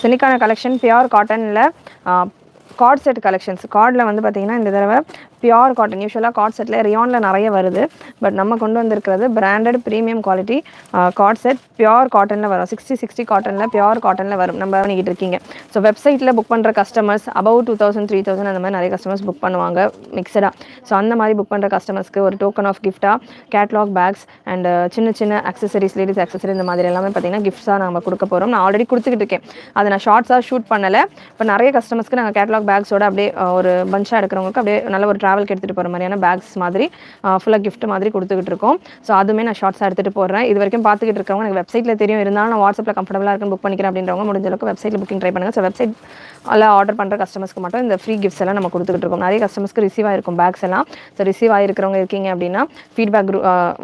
இன்னைக்கான collection pure காட்டனில் card set collections. கார்டில் வந்து பார்த்திங்கன்னா இந்த தடவை பியூர் காட்டன். யூஸ்வலாக கார்ட் செட்டில் ரியானில் நிறைய வருது. பட் நம்ம கொண்டு வந்திருக்கிறது branded premium quality card set pure காட்டனில் வரும். 60 காட்டனில் பியூர் காட்டனில் வரும். நம்ம பண்ணிக்கிட்டு இருக்கீங்க. ஸோ வெப்சைட்டில் புக் பண்ணுற கஸ்டமர்ஸ் அபவ் 2000 3000 அந்த மாதிரி நிறைய கஸ்டமர்ஸ் புக் பண்ணுவாங்க மிக்சடாக. ஸோ அந்த மாதிரி புக் பண்ணுற கஸ்டமர்ஸ்க்கு ஒரு டோக்கன் ஆஃப் கிஃப்ட்டாக கேட்லாக் பேக்ஸ் அண்ட் சின்ன சின்ன அக்சசரிஸ், லேடிஸ் அக்சசரி இந்த மாதிரி எல்லாமே பார்த்திங்கன்னா கிஃப்ட்ஸாக நம்ம கொடுக்க போகிறோம். நான் ஆல்ரெடி கொடுத்துக்கிட்டு இருக்கேன். அதை நான் ஷார்ட்ஸாக ஷூட் பண்ணலை. இப்போ நிறைய கஸ்டமர்ஸ்க்கு நாங்கள் கேட்லாக் பேக்ஸோட அப்படியே ஒரு பஞ்சாக எடுக்கிறவங்களுக்கு அப்படியே நல்ல ஒரு ட்ராவல்க்கு எடுத்துகிட்டு போகிற மாதிரியான பேக்ஸ் மாதிரி ஃபுல்லாக கிஃப்ட் மாதிரி கொடுத்துக்கிட்டு இருக்கோம். ஸோ அதுவுமே நான் ஷார்ட்ஸாக எடுத்துகிட்டு போடுறேன். இது வரைக்கும் பார்த்துக்கிட்டு இருக்கவங்க எனக்கு வெப்சைட்டில் தெரியும், இருந்தாலும் நான் வாட்ஸ்அப்பில் கம்ஃபர்டபுளாக இருக்குன்னு புக் பண்ணிக்கிறேன் அப்படின்றவங்க முடிஞ்ச அளவுக்கு வெப்சைட்டில் புக்கிங் ட்ரை பண்ணுங்கள். ஸோ வெப்சைட் எல்லாம் ஆர்டர் பண்ணுற கஸ்டமர்ஸ்க்கு மட்டும் இந்த ஃப்ரீ கிஃப்ட்ஸ் எல்லாம் நம்ம கொடுத்துக்கிட்டு இருக்கோம். நிறைய கஸ்டமர்ஸ்க்கு ரிசீவ் ஆகிருக்கும் பேக்ஸ் எல்லாம். ஸோ ரிசீவ் ஆகிருக்கிறவங்க இருக்கீங்க அப்படின்னா ஃபீட்பேக்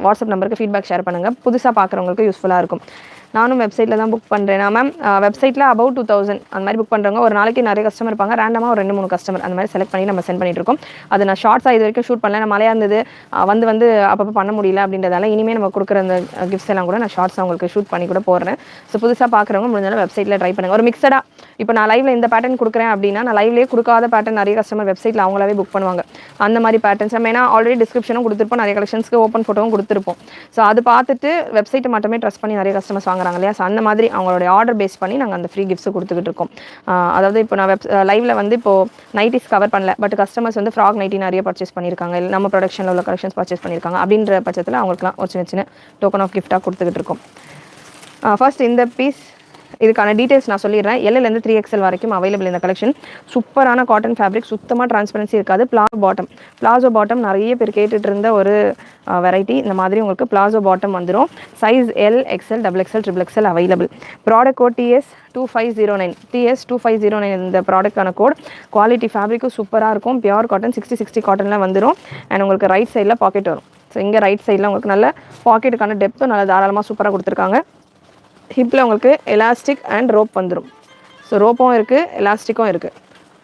வாட்ஸ்அப் நம்பருக்கு ஃபீட்பேக் ஷேர் பண்ணுங்கள். புதுசாக பார்க்குறவங்களுக்கு யூஸ்ஃபுல்லாக இருக்கும். நானும் வெப்சைட்டில் தான் புக் பண்ணுறேன். மேம் வெப்சைட்டில் அபவ் 2000 அந்த மாதிரி புக் பண்ணுறவங்க ஒரு நாளைக்கு நிறைய கஸ்டமர் இருப்பாங்க. ரேண்டமாக ஒரு 2-3 கஸ்டமர் அந்த மாதிரி செலக்ட் பண்ணி நம்ம சென்ட் பண்ணிட்டு இருக்கோம். அது நான் ஷார்ட்ஸாக இது வரைக்கும் ஷூட் பண்ணல. நான் மழையாக இருந்தது வந்து அப்பப்போ பண்ண முடியல அப்படின்றதால இனிமேல் நம்ம கொடுக்குற அந்த கிஃப்ட்ஸ் எல்லாம் கூட நான் ஷார்ட்ஸாக உங்களுக்கு ஷூட் பண்ணி கூட போடுறேன். ஸோ புதுசாக பார்க்குறவங்க முடிஞ்சாலும் வெப்சைட்டில் ட்ரை பண்ணுங்கள். ஒரு மிக்சடாக இப்போ நான் லைவில் இந்த பேட்டர்ன் கொடுக்குறேன் அப்படின்னா நான் லைவ்லேயே கொடுக்காத பேட்டர்ன் நிறைய கஸ்டமர் வெப்சைட்டில் அவங்களாவே புக் பண்ணுவாங்க. அந்த மாதிரி பேட்டர்ன்ஸ் நம்ம ஏன்னா ஆல்ரெடி டிஸ்கிரிப்ஷனும் கொடுத்துருப்போம், நிறைய கலெக்ஷன்ஸ்க்கு ஓப்பன் ஃபோட்டோவும் கொடுத்துருப்போம். ஸோ அது பார்த்துட்டு வெப்சைட்டை மட்டுமே ட்ரஸ்ட் பண்ணி நிறைய கஸ்டமர்ஸ் வாங்குறாங்க இல்லையா. ஸோ அந்த மாதிரி அவங்களுடைய ஆர்டர் பேஸ் பண்ணி நாங்கள் அந்த ஃப்ரீ கிஃப்ட்ஸ் கொடுத்துக்கிட்டு இருக்கோம். அதாவது இப்போ நான் லைவில் வந்து இப்போ நைட்டிஸ் கவர் பண்ணல, பட் கஸ்டமர்ஸ் வந்து ஃப்ராக் நைட்டி நிறைய பர்ச்சேஸ் பண்ணியிருக்காங்க, இல்லை நம்ம ப்ரொடக்ஷனில் உள்ள கலெக்ஷன்ஸ் பர்ச்சேஸ் பண்ணியிருக்காங்க. அப்படின்ற பட்சத்தில் அவங்களுக்குலாம் ஒரு சின்ன சின்ன டோக்கன் ஆஃப் கிஃப்ட்டாக கொடுத்துக்கிட்டு இருக்கோம். ஃபர்ஸ்ட் இந்த பீஸ் இதுக்கான டீட்டெயில்ஸ் நான் சொல்லிடுறேன். எல்லேருந்து 3XL வரைக்கும் அவைலபிள் இந்த கலெக்ஷன். சூப்பரான காட்டன் ஃபேப்ரிக், சுத்தமாக டிரான்ஸ்பரன்சி இருக்காது. பிளாசோ பாட்டம் நிறைய பேர் கேட்டுட்டு இருந்த ஒரு வெரைட்டி. இந்த மாதிரி உங்களுக்கு பிளாசோ பாட்டம் வந்துடும். Size L, XL, XXL, XXL available. Product code TS2509 இந்த ப்ராடக்டான கோட். குவாலிட்டி ஃபேப்ரிக்கும் சூப்பராக இருக்கும். பியூர் காட்டன் 60 காட்டனில் வந்துடும். அண்ட் உங்களுக்கு ரைட் சைடில் பாக்கெட் வரும். ஸோ இங்கே ரைட் சைடில் உங்களுக்கு நல்ல பாக்கெட்டுக்கான டெப்த்தும் நல்லா தாராளமாக சூப்பராக கொடுத்துருக்காங்க. ஹிப்பில் உங்களுக்கு எலாஸ்டிக் அண்ட் ரோப் வந்துடும். ஸோ ரோப்பும் இருக்குது, எலாஸ்டிக்கும் இருக்குது.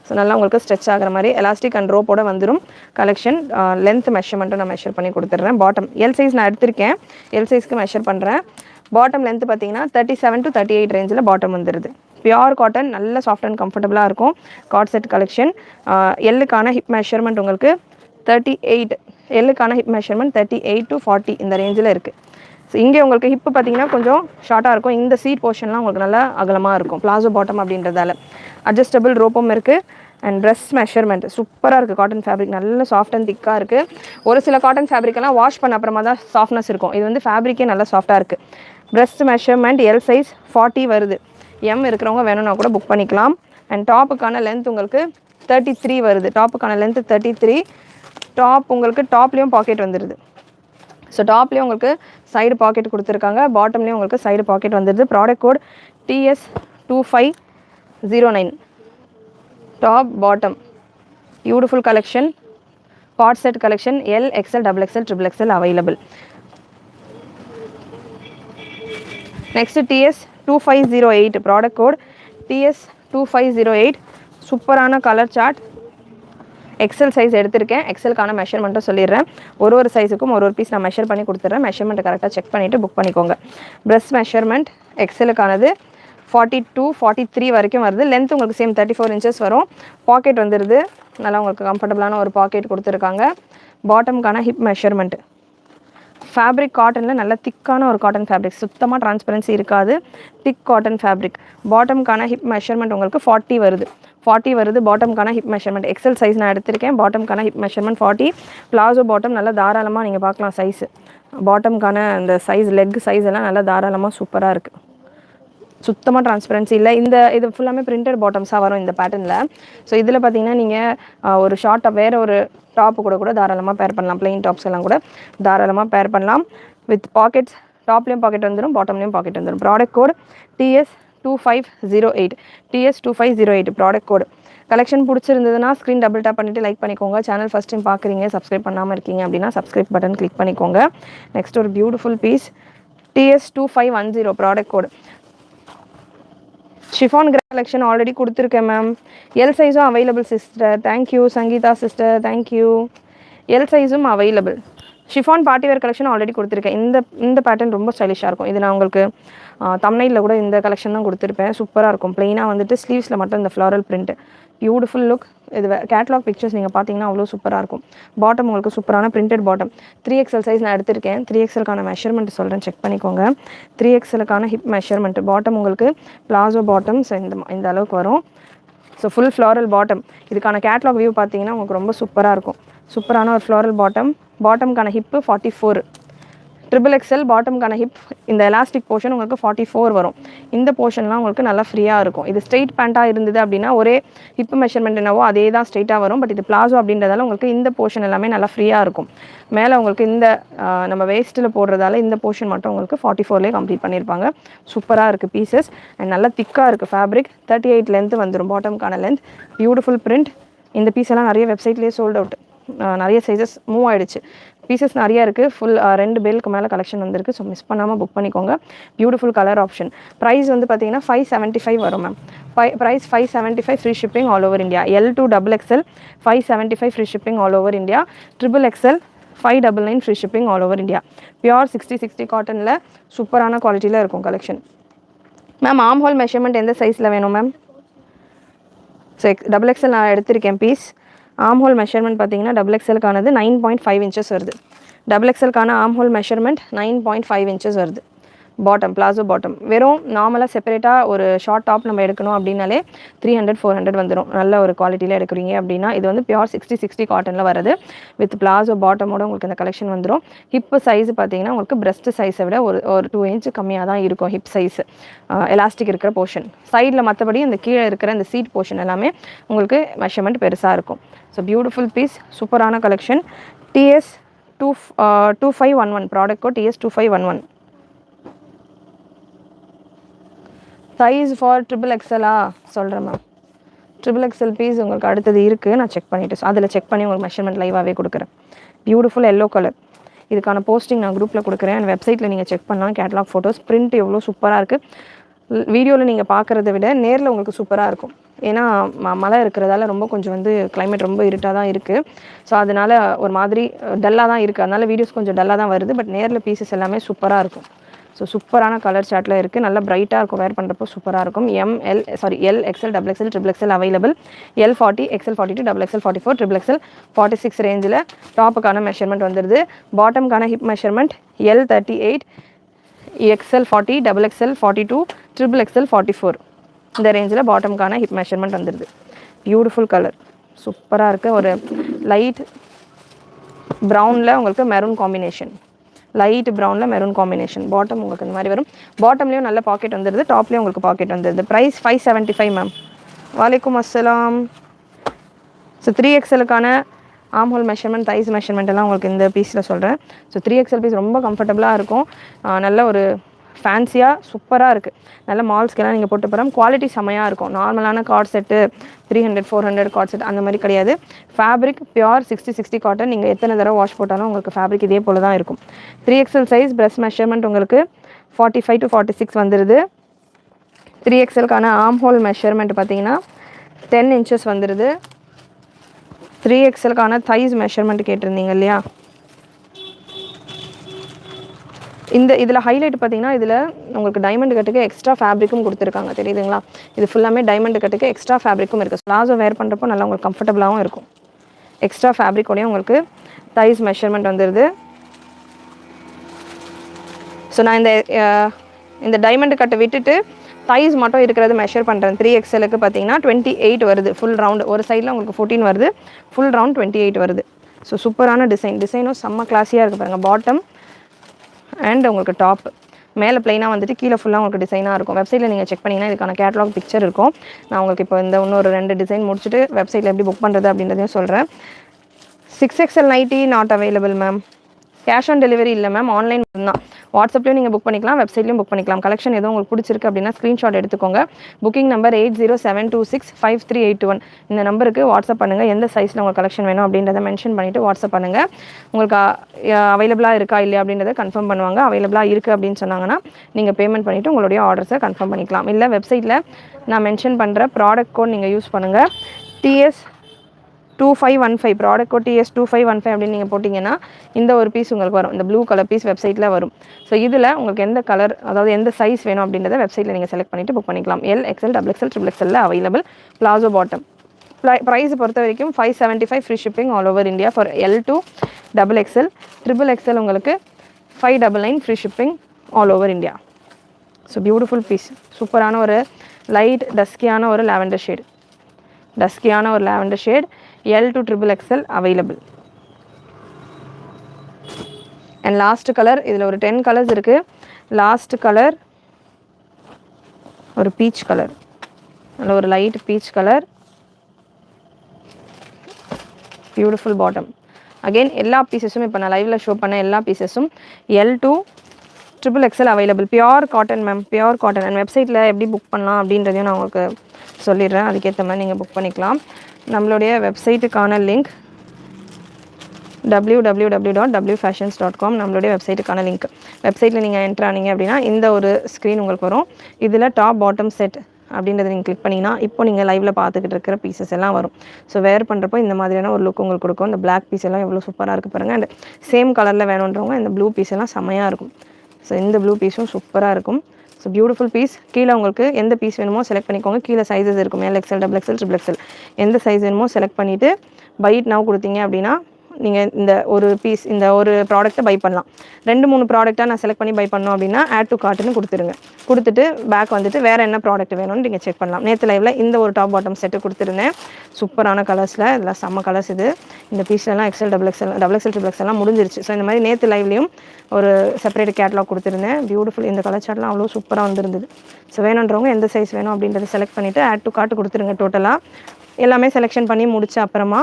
ஸோ நல்லா உங்களுக்கு ஸ்ட்ரெச் ஆகிற மாதிரி எலாஸ்டிக் அண்ட் ரோப்போட வந்துடும் கலெக்ஷன். லென்த் மெஷர்மெண்ட்டும் நான் மெஷர் பண்ணி கொடுத்துட்றேன். பாட்டம் எல் சைஸ் நான் எடுத்திருக்கேன், எல் சைஸ்க்கு மெஷர் பண்ணுறேன். பாட்டம் லென்த் பார்த்தீங்கன்னா 37 to 38 ரேஞ்சில் பாட்டம் வந்துடுது. பியூர் காட்டன், நல்ல சாஃப்ட் அண்ட் கம்ஃபர்டபுளாக இருக்கும். கார்ட் செட் கலெக்ஷன். எல்லுக்கான ஹிப் மெஷர்மெண்ட் உங்களுக்கு 38, எல்லுக்கான ஹிப் மெஷர்மெண்ட் 38 to 40 இந்த ரேஞ்சில் இருக்குது. ஸோ இங்கே உங்களுக்கு ஹிப்பு பார்த்தீங்கன்னா கொஞ்சம் ஷார்ட்டாக இருக்கும். இந்த சீட் போர்ஷன்லாம் உங்களுக்கு நல்லா அகலமாக இருக்கும் பிளாசோ பாட்டம் அப்படின்றதால. அட்ஜஸ்டபிள் ரோப்பும் இருக்குது. அண்ட் ப்ரெஸ்ட் மெஷர்மெண்ட் சூப்பராக இருக்குது. காட்டன் ஃபேப்ரிக் நல்ல சாஃப்ட் அண்ட் திக்காக இருக்குது. ஒரு சில காட்டன் ஃபேப்ரிக்கெல்லாம் வாஷ் பண்ண அப்புறமா தான் சாஃப்ட்னஸ் இருக்கும். இது வந்து ஃபேப்ரிக்கே நல்லா சாஃப்ட்டாக இருக்குது. ப்ரெஸ்ட் மெஷர்மெண்ட் எல் சைஸ் 40 வருது. எம் இருக்கிறவங்க வேணும்னா கூட புக் பண்ணிக்கலாம். அண்ட் டாப்புக்கான லென்த் உங்களுக்கு 33 வருது. டாப்புக்கான லென்த் 33. டாப் உங்களுக்கு டாப்லேயும் பாக்கெட் வந்துடுது. ஸோ டாப்லேயும் உங்களுக்கு சைடு பாக்கெட் கொடுத்துருக்காங்க, பாட்டம்லேயும் உங்களுக்கு சைடு பாக்கெட் வந்துடுது. Product code TS2509. Top bottom beautiful collection. Coord set collection. L, XL, XXL, XXL available. Next TS2508. Product code TS2508. சூப்பரான கலர் சார்ட். எக்ஸல் சைஸ் எடுத்திருக்கேன். எக்ஸலுக்கான மெஷர்மெண்ட்டும் சொல்லிடுறேன். ஒரு சைஸுக்கும் ஒரு பீஸ் நான் மெஷர் பண்ணி கொடுத்துட்றேன். மெஷர்மெண்ட்டை கரெக்டாக செக் பண்ணிவிட்டு புக் பண்ணிக்கோங்க. ப்ரெஸ்ட் மெஷர்மெண்ட் எக்ஸலுக்கானது 42, 43 வரைக்கும் வருது. லென்த் உங்களுக்கு சேம் 34 இன்ச்சஸ் வரும். பாக்கெட் வந்துடுது. நல்லா உங்களுக்கு கம்ஃபர்டபுளான ஒரு பாக்கெட் கொடுத்துருக்காங்க. பாட்டம்கான ஹிப் மெஷர்மெண்ட். ஃபேப்ரிக் காட்டனில் நல்ல திக்கான ஒரு காட்டன் ஃபேப்ரிக், சுத்தமாக டிரான்ஸ்பரன்சி இருக்காது. திக் காட்டன் ஃபேப்ரிக். பாட்டம்கான ஹிப் மெஷர்மெண்ட் உங்களுக்கு 40 வருது. பாட்டம்கான ஹிப் மெஷர்மெண்ட் எக்ஸல் சைஸ் நான் எடுத்திருக்கேன். பாட்டம்கான ஹிப் மெஷர்மெண்ட் 40. பிளாசோ பாட்டம் நல்லா தாராளமாக நீங்கள் பார்க்கலாம் சைஸு. பாட்டம்கான அந்த சைஸ், லெக் சைஸ் எல்லாம் நல்லா தாராளமாக சூப்பராக இருக்குது. சுத்தமாக டிரான்ஸ்பரன்சி இல்லை. இது ஃபுல்லாமே பிரிண்டட் பாட்டம்ஸாக வரும் இந்த பேட்டர்னில். ஸோ இதில் பார்த்தீங்கன்னா நீங்கள் ஒரு ஷார்ட்டாக வேறு ஒரு டாப்பு கூட தாராளமாக பேர் பண்ணலாம். பிளெயின் டாப்ஸ் எல்லாம் கூட தாராளமாக பேர் பண்ணலாம். With pockets. டாப்லேயும் பாக்கெட் வந்துடும், பாட்டம்லேயும் பாக்கெட் வந்துடும். Product code TS2508. TS2508 product code. Collection பிடிச்சிருந்ததுன்னா ஸ்க்ரீன் டபுள் டேப் பண்ணிவிட்டு லைக் பண்ணிக்கோங்க. சேனல் ஃபஸ்ட் டைம் பார்க்குறீங்க, சப்ஸ்கிரைப் பண்ணாமல் இருக்கீங்க அப்படின்னா சப்ஸ்கிரைப் பட்டன் கிளிக் பண்ணிக்கோங்க. நெக்ஸ்ட் ஒரு beautiful piece TS2510 product code. Chiffon collection already கொடுத்துருக்கேன் மேம். எல் சைஸும் available sister. Thank you Sangeetha sister, thank you. L சைஸும் available. Chiffon party wear collection already கொடுத்துருக்கேன். இந்த பேட்டர்ன் ரொம்ப ஸ்டைலிஷாக இருக்கும். இது நான் உங்களுக்கு தம்ப்நெயிலில் கூட இந்த கலெக்ஷன் தான் கொடுத்துருப்பேன். சூப்பராக இருக்கும். ப்ளெயினாக வந்துட்டு ஸ்லீவ்ஸில் மட்டும் இந்த ஃப்ளாரல் பிரிண்ட், பியூட்டிஃபுல் லுக். இது கேட்லாக் பிக்சர்ஸ் நீங்கள் பார்த்தீங்கன்னா அவ்வளோ சூப்பராக இருக்கும். பாட்டம் உங்களுக்கு சூப்பரான பிரிண்டட் பாட்டம். 3XL சைஸ் நான் எடுத்திருக்கேன். 3XLக்கான மெஷர்மெண்ட் சொல்கிறேன், செக் பண்ணிக்கோங்க. 3XLக்கான ஹிப் மெஷர்மெண்ட். பாட்டம் உங்களுக்கு பிளாசோ பாட்டம். ஸோ இந்த அளவுக்கு வரும். So full floral bottom. இதுக்கான கேட்லாக் வியூ பார்த்தீங்கன்னா உங்களுக்கு ரொம்ப சூப்பராக இருக்கும். சூப்பரான ஒரு ஃப்ளாரல் பாட்டம். பாட்டம்கான ஹிப்பு 44. XXL பாட்டம்கான ஹிப். இந்த எலாஸ்டிக் போர்ஷன் உங்களுக்கு 44 வரும். இந்த போர்ஷன்லாம் உங்களுக்கு நல்லா ஃப்ரீயாக இருக்கும். இது ஸ்ட்ரெயிட் பேண்ட்டாக இருந்தது அப்படின்னா ஒரே ஹிப் மெஷர்மெண்ட் என்னவோ அதே தான் ஸ்ட்ரெயிட்டாக வரும். பட் இது பிளாசோ அப்படின்றதால உங்களுக்கு இந்த போர்ஷன் எல்லாமே நல்லா ஃப்ரீயாக இருக்கும். மேலே உங்களுக்கு இந்த நம்ம வேஸ்ட்டில் போடுறதால இந்த போர்ஷன் மட்டும் உங்களுக்கு 44லேயே கம்ப்ளீட் பண்ணியிருப்பாங்க. சூப்பராக இருக்குது பீசஸ். அண்ட் நல்லா திக்காக இருக்குது ஃபேப்ரிக். 38 லென்த் வந்துடும் பாட்டம்கான லென்த். Beautiful print. இந்த பீஸ் எல்லாம் நிறைய வெப்சைட்லேயே சோல்ட் அவுட். நிறைய சைஸஸ் மூவ் ஆகிடுச்சு. பீசஸ் நிறையா இருக்குது. ஃபுல் 2 பேலுக்கு மேலே கலெக்ஷன் வந்திருக்கு. ஸோ மிஸ் பண்ணாமல் புக் பண்ணிக்கோங்க. Beautiful colour option. ப்ரைஸ் வந்து பார்த்தீங்கன்னா 575 வரும் ma'am. Price 575 free shipping all over India. L to XXL 575 free shipping all over India. XXL 599 free shipping all over India. Pure 60 காட்டனில் சூப்பரான குவாலிட்டியில் இருக்கும் கலெக்ஷன். மேம் ஆம் ஹோல் மெஷர்மெண்ட் எந்த சைஸில் வேணும் மேம்? ஸோ XXL நான் எடுத்திருக்கேன் பீஸ். ஆம் ஹோல் மெஷர்மெண்ட் பார்த்தீங்கன்னா XXLக்கானது 9.5 இன்ச்சஸ் வருது. XXLக்கான ஆம் ஹோல் மெஷர்மெண்ட் 9.5 இன்ச்சஸ் வருது. Bottom palazzo bottom. வெறும் நார்மலாக செப்பரேட்டாக ஒரு ஷார்ட் டாப் நம்ம எடுக்கணும் அப்படின்னாலே 300-400 வந்துடும். நல்ல ஒரு குவாலிட்டியில் எடுக்கிறீங்க அப்படின்னா. இது வந்து பியூர் 60 காட்டனில் வருது. வித் பிளாசோ பாட்டமோட உங்களுக்கு இந்த கலெக்ஷன் வந்துடும். ஹிப் சைஸ் பார்த்தீங்கன்னா உங்களுக்கு பிரெஸ்ட் சைஸை விட ஒரு 2 இன்ச் கம்மியாக தான் இருக்கும் ஹிப் சைஸ். எலாஸ்டிக் இருக்கிற போர்ஷன் சைடில். மற்றபடி இந்த கீழே இருக்கிற இந்த சீட் போர்ஷன் எல்லாமே உங்களுக்கு மெஷர்மெண்ட் பெருசாக இருக்கும். So beautiful piece. சூப்பரான collection. TS 2511 product code TS 2511. Size for XXLஆ சொல்கிறேன் மேம். XXL பீஸ் உங்களுக்கு அடுத்தது இருக்குது. நான் செக் பண்ணிவிட்டு அதில் செக் பண்ணி உங்களுக்கு மெஷர்மெண்ட் லைவாகவே கொடுக்குறேன். Beautiful yellow colour. இதுக்கான போஸ்டிங் நான் குரூப்பில் கொடுக்குறேன். அண்ட் வெப்சைட்டில் நீங்கள் செக் பண்ணலாம். Catalogue photos. பிரிண்ட் எவ்வளோ சூப்பராக இருக்குது. வீடியோவில் நீங்கள் பார்க்குறத விட நேரில் உங்களுக்கு சூப்பராக இருக்கும். ஏன்னா மழை இருக்கிறதால ரொம்ப கொஞ்சம் வந்து கிளைமேட் ரொம்ப இருட்டாக தான் இருக்குது. ஸோ அதனால் ஒரு மாதிரி டல்லாக தான் இருக்குது. அதனால் வீடியோஸ் கொஞ்சம் டல்லாக தான் வருது. பட் நேரில் பீசஸ் எல்லாமே சூப்பராக இருக்கும். ஸோ சூப்பரான கலர் சார்ட்டில் இருக்குது. நல்லா பிரைட்டாக இருக்கும். வேர் பண்ணுறப்போ சூப்பராக இருக்கும். L, XL, XXL, XXL available. L 40, XL 42, XXL 44, XXL 46 ரேஞ்சில் டாப்புக்கான மெஷர்மெண்ட் வந்துடுது. பாட்டம்கான hip measurement L 38, XL 40, XXL 42, XXL 44. இந்த ரேஞ்சில் பாட்டம்கான ஹிப் மெஷர்மெண்ட் வந்துடுது. Beautiful colour. சூப்பராக இருக்குது. ஒரு லைட் ப்ரௌனில் உங்களுக்கு மெரூன் காம்பினேஷன். லைட் ப்ரௌனில் மெரூன் காம்பினேஷன். பாட்டம் உங்களுக்கு இந்த மாதிரி வரும். பாட்டம்லேயும் நல்ல பாக்கெட் வந்துடுது. டாப்லேயும் உங்களுக்கு பாக்கெட் வந்துடுது. Price 575 ma'am. வலைக்கும் அஸ்ஸலாம். ஸோ 3XLக்கான ஆம் ஹோல் மெஷர்மெண்ட், தைஸ் மெஷர்மெண்ட் எல்லாம் உங்களுக்கு இந்த பீஸில் சொல்கிறேன். ஸோ 3XL பீஸ் ரொம்ப கம்ஃபர்டபுளாக இருக்கும். நல்ல ஒரு ஃபேன்சியாக சூப்பராக இருக்குது. நல்ல மால்ஸ்க்கெல்லாம் நீங்கள் போட்டு போகிறோம். குவாலிட்டி செமையாக இருக்கும். நார்மலான கார்ட் செட்டு 300-400 கார்ட் செட் அந்த மாதிரி கிடையாது. Fabric pure 60 cotton. நீங்கள் எத்தனை தடவை வாஷ் போட்டாலும் உங்களுக்கு ஃபேப்ரிக் இதே போல் தான் இருக்கும். 3XL சைஸ் பிரெஸ்ட் மெஷர்மெண்ட் உங்களுக்கு 45 to 46 வந்துடுது. 3XLக்கான ஆம் ஹோல் மெஷர்மெண்ட் பார்த்தீங்கன்னா 10 இன்ச்சஸ் வந்துடுது. 3XLக்கான தைஸ் மெஷர்மெண்ட் கேட்டிருந்தீங்க இல்லையா? இதில் ஹைலைட் பார்த்தீங்கன்னா இதில் உங்களுக்கு டைமண்ட் கட்டுக்கு எக்ஸ்ட்ரா ஃபேப்ரிக்கும் கொடுத்துருக்காங்க. தெரியுதுங்களா? இது ஃபுல்லாமே டைமண்ட் கட்டுக்கு எக்ஸ்ட்ரா ஃபேப்ரிக்கும் இருக்குது. பிளாசோ வேர் பண்ணுறப்போ நல்லா உங்களுக்கு கம்ஃபர்டபுளாகவும் இருக்கும். எக்ஸ்ட்ரா ஃபேப்ரிக்கோடையும் உங்களுக்கு தைஸ் மெஷர்மெண்ட் வந்துடுது. ஸோ நான் இந்த டைமண்ட் கட்டை விட்டுட்டு தைஸ் மட்டும் இருக்கிறது மெஷர் பண்ணுறேன். 3XLக்கு பார்த்தீங்கன்னா 28 வருது. Full round. ஒரு சைடில் உங்களுக்கு 14 வருது. ஃபுல் ரவுண்ட் 28 வருது. ஸோ சூப்பரான டிசைனும் செம்ம கிளாஸியாக இருக்குது பாருங்கள். பாட்டம் அண்ட் உங்களுக்கு டாப் மேலே பிளைனாக வந்துட்டு கீழே ஃபுல்லாக உங்களுக்கு டிசைனாக இருக்கும். வெப்சைட்டில் நீங்கள் செக் பண்ணிங்கன்னா இதுக்கான கேட்லாக் பிக்சர் இருக்கும். நான் உங்களுக்கு இப்போ இன்னொரு 2 டிசைன் முடிச்சுட்டு வெப்சைட்டில் எப்படி புக் பண்ணுறது அப்படின்றதையும் சொல்கிறேன். 6XL nighty not available ma'am. Cash on delivery இல்லை மேம். ஆன்லைன் தான். வாட்ஸ்அப்லேயும் நீங்கள் புக் பண்ணிக்கலாம், வெப்சைட்லையும் புக் பண்ணிக்கலாம். கலெக்ஷன் எதுவும் உங்களுக்கு பிடிச்சிருக்கு அப்படின்னா ஸ்க்ரீன்ஷாட் எடுத்துக்கோங்க. Booking number 8072653821. இந்த நம்பருக்கு வாட்ஸ்அப் பண்ணுங்கள். எந்த சைஸில் உங்களுக்கு கலெக்ஷன் வேணும் அப்படின்றத மென்ஷன் பண்ணிவிட்டு வாட்ஸ்அப் பண்ணுங்கள். உங்களுக்கு அவைலபிளாக இருக்கா இல்லையா அப்படின்றத கன்ஃபார்ம் பண்ணுவாங்க. அவைலபிளாக இருக்குது அப்படின்னு சொன்னாங்கன்னா நீங்கள் பேமெண்ட் பண்ணிவிட்டு உங்களுடைய ஆர்டர்ஸை கன்ஃபார்ம் பண்ணிக்கலாம். இல்லை வெப்சைட்டில் நான் மென்ஷன் பண்ணுற ப்ராடக்ட் கோட் நீங்கள் யூஸ் பண்ணுங்கள். TS 2515 ப்ராடக்ட் கோட் TS2515 அப்படின்னு நீங்கள் போட்டிங்கன்னா இந்த ஒரு பீஸ் உங்களுக்கு வரும். இந்த ப்ளூ கலர் பீஸ் வெப்சைட்டில் வரும். ஸோ இதில் உங்களுக்கு எந்த கலர், அதாவது எந்த சைஸ் வேணும் அப்படின்றத வெப்சைட்டில் நீங்கள் செலக்ட் பண்ணிவிட்டு புக் பண்ணிக்கலாம். L, XL, XXL, XXL available. Palazzo bottom price பொறுத்த வரைக்கும் 575 free shipping all over India. For L to XXL, XXL உங்களுக்கு 599 free shipping all over India. So beautiful piece, சூப்பரான ஒரு லைட் டஸ்கியான ஒரு lavender shade, L to XXL available. And last colour, இதில் ஒரு 10 colours இருக்குது. லாஸ்ட் கலர் ஒரு peach colour, நல்ல ஒரு light peach colour, beautiful bottom. Again எல்லா பீசஸும் இப்போ நான் லைவில் ஷோ பண்ண எல்லா பீசஸும் L to XXL available. Pure cotton ma'am, pure cotton. And வெப்சைட்டில் எப்படி புக் பண்ணலாம் அப்படின்றதையும் நான் உங்களுக்கு சொல்லிடுறேன். அதுக்கேற்ற மாதிரி நீங்கள் புக் பண்ணிக்கலாம். நம்மளுடைய வெப்சைட்டுக்கான லிங்க் www.wfashions.com நம்மளுடைய வெப்சைட்டுக்கான லிங்க். வெப்சைட்டில் நீங்கள் என்ட்ரு ஆனீங்க அப்படின்னா இந்த ஒரு ஸ்க்ரீன் உங்களுக்கு வரும். இதில் டாப் பாட்டம் செட் அப்படின்றத நீங்கள் கிளிக் பண்ணிங்கன்னா இப்போ நீங்கள் லைவில் பார்த்துக்கிட்டு இருக்கிற பீசஸ் எல்லாம் வரும். ஸோ வேர் பண்ணுறப்போ இந்த மாதிரியான ஒரு லுக் உங்களுக்கு கொடுக்கும். இந்த பிளாக் பீஸ் எல்லாம் எவ்வளோ சூப்பராக இருக்குது பாருங்கள். அண்ட் சேம் கலரில் வேணுன்றவங்க இந்த ப்ளூ பீஸ் எல்லாம் செம்மையாக இருக்கும். ஸோ இந்த ப்ளூ பீஸும் சூப்பராக இருக்கும். So beautiful piece. கீழே உங்களுக்கு எந்த பீஸ் வேணுமோ செலக்ட் பண்ணிக்கோங்க. கீழே சைஸஸ் இருக்கும், L, XL, XXL, XXL. எந்த சைஸ் வேணுமோ செலக்ட் பண்ணிவிட்டு பை இட் நவ் கொடுத்தீங்க அப்படின்னா நீங்கள் இந்த ஒரு பீஸ், இந்த ஒரு ப்ராடக்ட்டை பை பண்ணலாம். 2-3 ப்ராடக்டாக நான் செலக்ட் பண்ணி பை பண்ணோம் அப்படின்னா ஆட் டு கார்ட்டுன்னு கொடுத்துருங்க. கொடுத்துட்டு பேக் வந்துட்டு வேறு என்ன ப்ராடக்ட் வேணும்னு நீங்கள் செக் பண்ணலாம். நேற்று லைவில் இந்த ஒரு டாப் பாட்டம் செட்டு கொடுத்துருந்தேன், சூப்பரான கலர்ஸில். இதெல்லாம் செம்ம கலர்ஸ். இது இந்த பீஸ்லாம் XL, XXL, XXL எல்லாம் முடிஞ்சிருச்சு. ஸோ இந்த மாதிரி நேற்று லைவ்லையும் ஒரு செப்பரேட் கேட்லாக் கொடுத்துருந்தேன். பியூட்டிஃபுல். இந்த கலர் சார்ட்லாம் அவ்வளோ சூப்பராக வந்துருந்தது. ஸோ வேணுன்றவங்க எந்த சைஸ் வேணும் அப்படின்றத செலக்ட் பண்ணிவிட்டு ஆட் டு கார்ட்டு கொடுத்துருங்க. டோட்டலாக எல்லாமே செலெக்ஷன் பண்ணி முடிச்ச அப்புறமா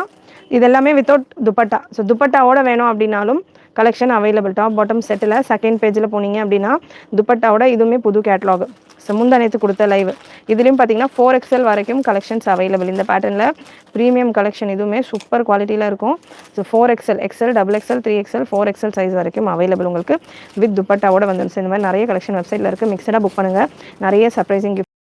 இது எல்லாமே வித்தவுட் துப்பட்டா. ஸோ துப்பட்டாவோட வேணும் அப்படின்னாலும் collection available. Top bottom settle second பேஜில் போனீங்க அப்படின்னா துப்பட்டாவோட இதுவுமே புது கேட்லாக். ஸோ முந்தானேத்து கொடுத்த லைவ் இதுலேயும் பார்த்தீங்கன்னா 4XL வரைக்கும் கலெக்ஷன்ஸ் அவைலபிள். இந்த பேட்டர்னில் ப்ரீமியம் கலெக்ஷன் இதுவுமே சூப்பர் குவாலிட்டியில் இருக்கும். So 4XL, XL, XXL, 3XL, 4XL size வரைக்கும் அவைலபிள் உங்களுக்கு வித் துப்பட்டாவோட வந்துருச்சு. இந்த மாதிரி நிறைய கலெக்ஷன் வெப்சைட்டில் இருக்குது. மிக்சடாக புக் பண்ணுங்கள். நிறைய சர்ப்ரைசிங் கிஃப்ட்